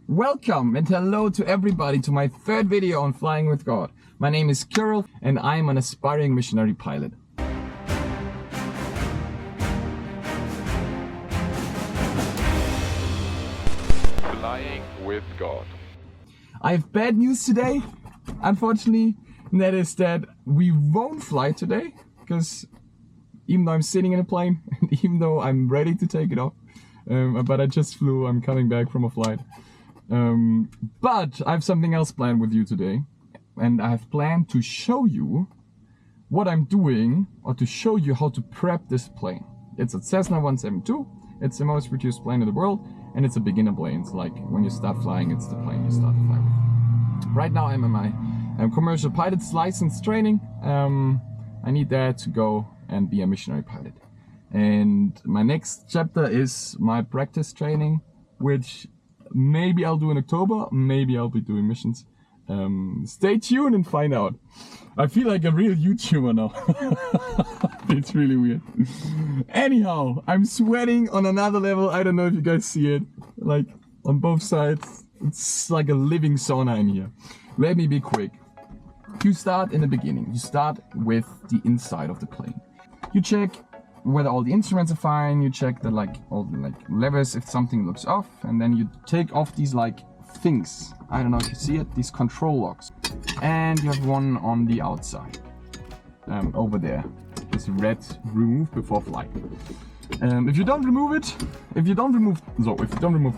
Welcome and hello to everybody to my third video on Flying with God. My name is Kirill and I am an aspiring missionary pilot. Flying with God. I have bad news today, unfortunately, and that is that we won't fly today, because even though I'm sitting in a plane and even though I'm ready to take it off, but I just flew, I'm coming back from a flight. But I have something else planned with you today, and I have planned to show you what I'm doing, or to show you how to prep this plane. It's a Cessna 172, it's the most produced plane in the world, and it's a beginner plane. It's like when you start flying, it's the plane you start to fly with. Right now I'm in my commercial pilot's license training. I need that to go and be a missionary pilot. And my next chapter is my practice training, which maybe I'll do in October, maybe I'll be doing missions. Stay tuned and find out. I feel like a real YouTuber now. It's really weird. Anyhow, I'm sweating on another level. I don't know if you guys see it. Like on both sides, it's like a living sauna in here. Let me be quick. You start in the beginning. You start with the inside of the plane. You check whether all the instruments are fine. You check the all the levers if something looks off, and then you take off these things. I don't know if you see it. These control locks, and you have one on the outside over there. This red remove before flight. If you don't remove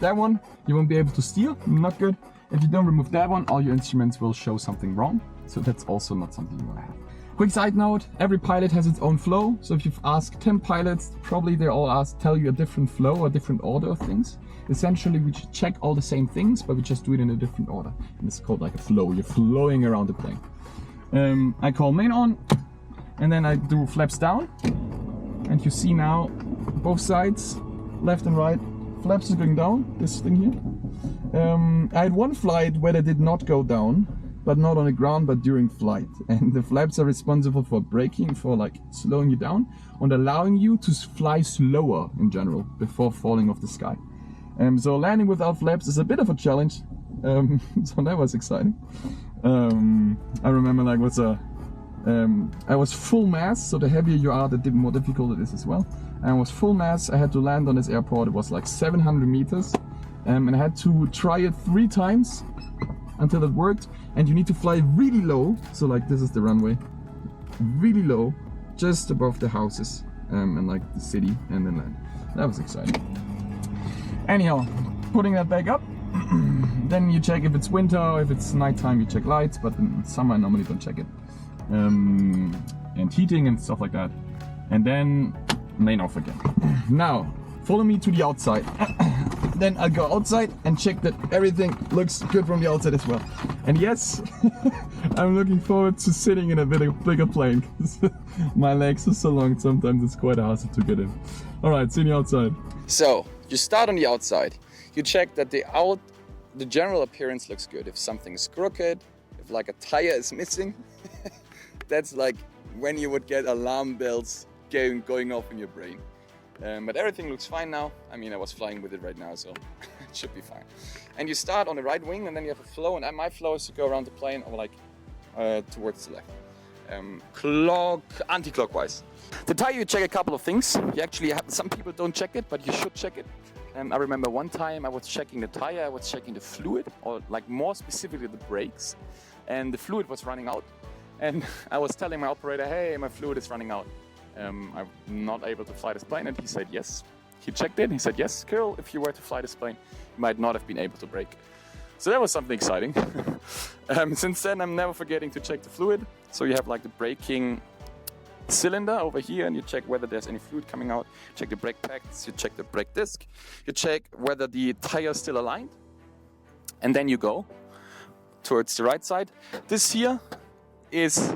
that one, you won't be able to steer. Not good. If you don't remove that one, all your instruments will show something wrong. So that's also not something you want to have. Quick side note, every pilot has its own flow. So if you've asked 10 pilots, probably they all tell you a different flow or different order of things. Essentially, we check all the same things, but we just do it in a different order. And it's called like a flow. You're flowing around the plane. I call main on, and then I do flaps down. And you see now both sides, left and right, flaps is going down, this thing here. I had one flight where they did not go down, but not on the ground, but during flight. And the flaps are responsible for braking, for slowing you down and allowing you to fly slower in general before falling off the sky. So landing without flaps is a bit of a challenge. So that was exciting. I remember I was full mass, so the heavier you are, the more difficult it is as well. And I was full mass. I had to land on this airport. It was like 700 meters, and I had to try it 3 times until it worked. And you need to fly really low. So this is the runway, really low, just above the houses and the city, and then land. That was exciting. Anyhow, putting that back up. Then you check if it's winter, if it's nighttime, you check lights, but in summer I normally don't check it. And heating and stuff like that. And then main off again. Now, follow me to the outside. Then I'll go outside and check that everything looks good from the outside as well. And yes, I'm looking forward to sitting in a bigger plane, because my legs are so long, sometimes it's quite a hassle to get in. Alright, see you outside. So, you start on the outside. You check that the general appearance looks good. If something's crooked, if a tire is missing, that's when you would get alarm bells going off in your brain. But everything looks fine now. I mean, I was flying with it right now, so it should be fine. And you start on the right wing, and then you have a flow, and my flow is to go around the plane or towards the left. Anti-clockwise. To tire, you check a couple of things. You actually some people don't check it, but you should check it. I remember one time I was checking the tire, I was checking the fluid, or more specifically the brakes, and the fluid was running out. And I was telling my operator, hey, my fluid is running out. I'm not able to fly this plane, and he said yes. He checked it, he said yes, Kirill, if you were to fly this plane, you might not have been able to brake. So that was something exciting. Since then, I'm never forgetting to check the fluid. So you have the braking cylinder over here, and you check whether there's any fluid coming out. Check the brake pads, you check the brake disc, you check whether the tire is still aligned, and then you go towards the right side. This here is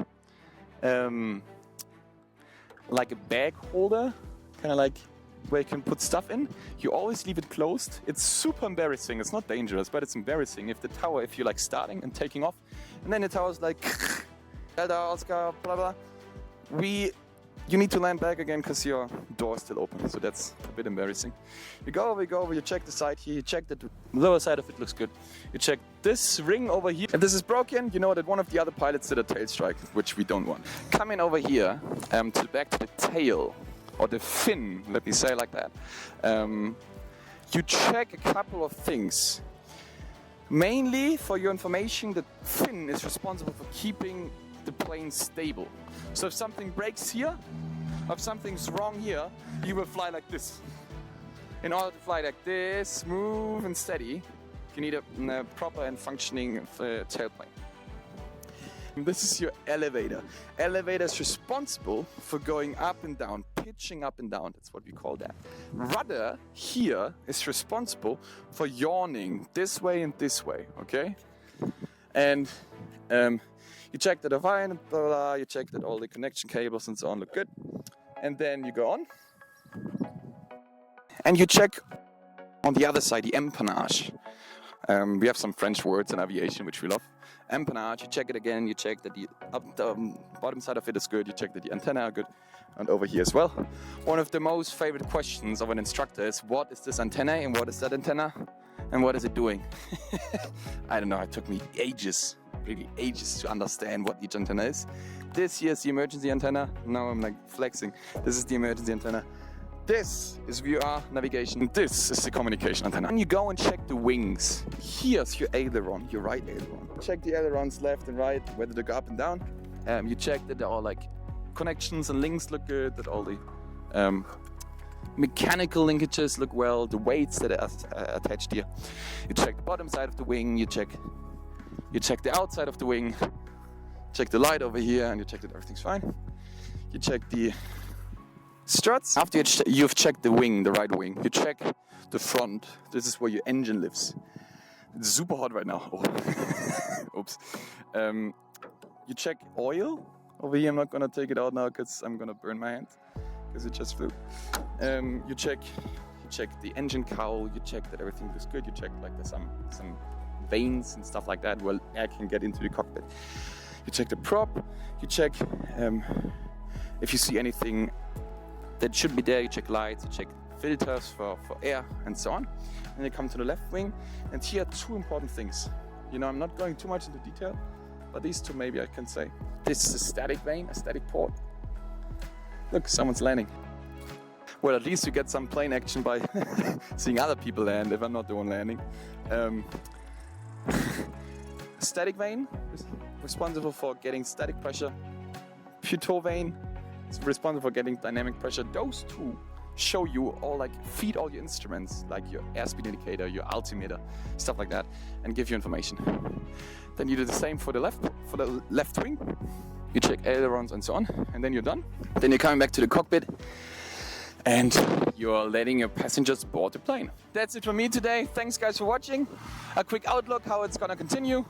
like a bag holder, kind of where you can put stuff in. You always leave it closed. It's super embarrassing. It's not dangerous, but it's embarrassing if you're starting and taking off, and then the tower's Delta Oscar, blah blah. you need to land back again because your door is still open, so that's a bit embarrassing. You go over, you check the side here, you check that the lower side of it looks good. You check this ring over here. If this is broken, you know that one of the other pilots did a tail strike, which we don't want. Coming over here, back to the tail, or the fin, let me say like that. You check a couple of things. Mainly, for your information, the fin is responsible for keeping the plane stable. So if something breaks here, if something's wrong here, you will fly like this. In order to fly like this, smooth and steady, you need a proper and functioning tailplane. This is your elevator. Elevator is responsible for going up and down, pitching up and down. That's what we call that. Rudder here is responsible for yawning this way and this way, okay? And you check that the wire, blah, blah, blah, you check that all the connection cables and so on look good. And then you go on. And you check on the other side, the empennage. We have some French words in aviation which we love. Empennage, you check it again, you check that the bottom side of it is good, you check that the antenna are good, and over here as well. One of the most favorite questions of an instructor is, what is this antenna and what is that antenna and what is it doing? I don't know, it took me ages, really ages to understand what each antenna is. This here is the emergency antenna, now I'm like flexing. This is the emergency antenna. This is VR navigation. This is the communication antenna. And you go and check the wings. Here's your aileron, your right aileron. Check the ailerons left and right, whether they go up and down. You check that all like connections and links look good, that all the mechanical linkages look well, the weights that are attached here. You check the bottom side of the wing, you check the outside of the wing, check the light over here, and you check that everything's fine. You check the struts. After you've checked the wing, the right wing, you check the front. This is where your engine lives. It's super hot right now. Oh. Oops. You check oil. Over here, I'm not gonna take it out now because I'm gonna burn my hand because it just flew. You check the engine cowl. You check that everything looks good. You check like there's some veins and stuff like that where air can get into the cockpit. You check the prop. You check if you see anything that should be there. You check lights, you check filters for air and so on. And you come to the left wing, and here are two important things. You know, I'm not going too much into detail, but these two maybe I can say. This is a static vane, a static port. Look, someone's landing. Well, at least you get some plane action by seeing other people land if I'm not the one landing. Static vane is responsible for getting static pressure. Pitot vane is responsible for getting dynamic pressure. Those two show you all, like, feed all your instruments, like your airspeed indicator, your altimeter, stuff like that, and give you information. Then you do the same for the left wing. You check ailerons and so on, and then you're done. Then you're coming back to the cockpit, and you're letting your passengers board the plane. That's it for me today. Thanks guys for watching. A quick outlook how it's gonna continue.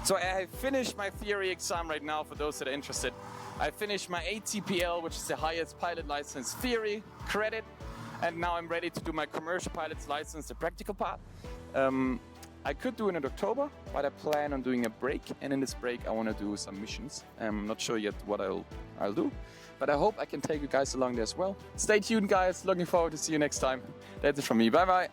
So I finished my theory exam right now for those that are interested. I finished my ATPL, which is the highest pilot license theory credit, and now I'm ready to do my commercial pilot's license, the practical part. I could do it in October, but I plan on doing a break, and in this break I want to do some missions. I'm not sure yet what I'll do, but I hope I can take you guys along there as well. Stay tuned guys, looking forward to see you next time. That's it from me, bye bye!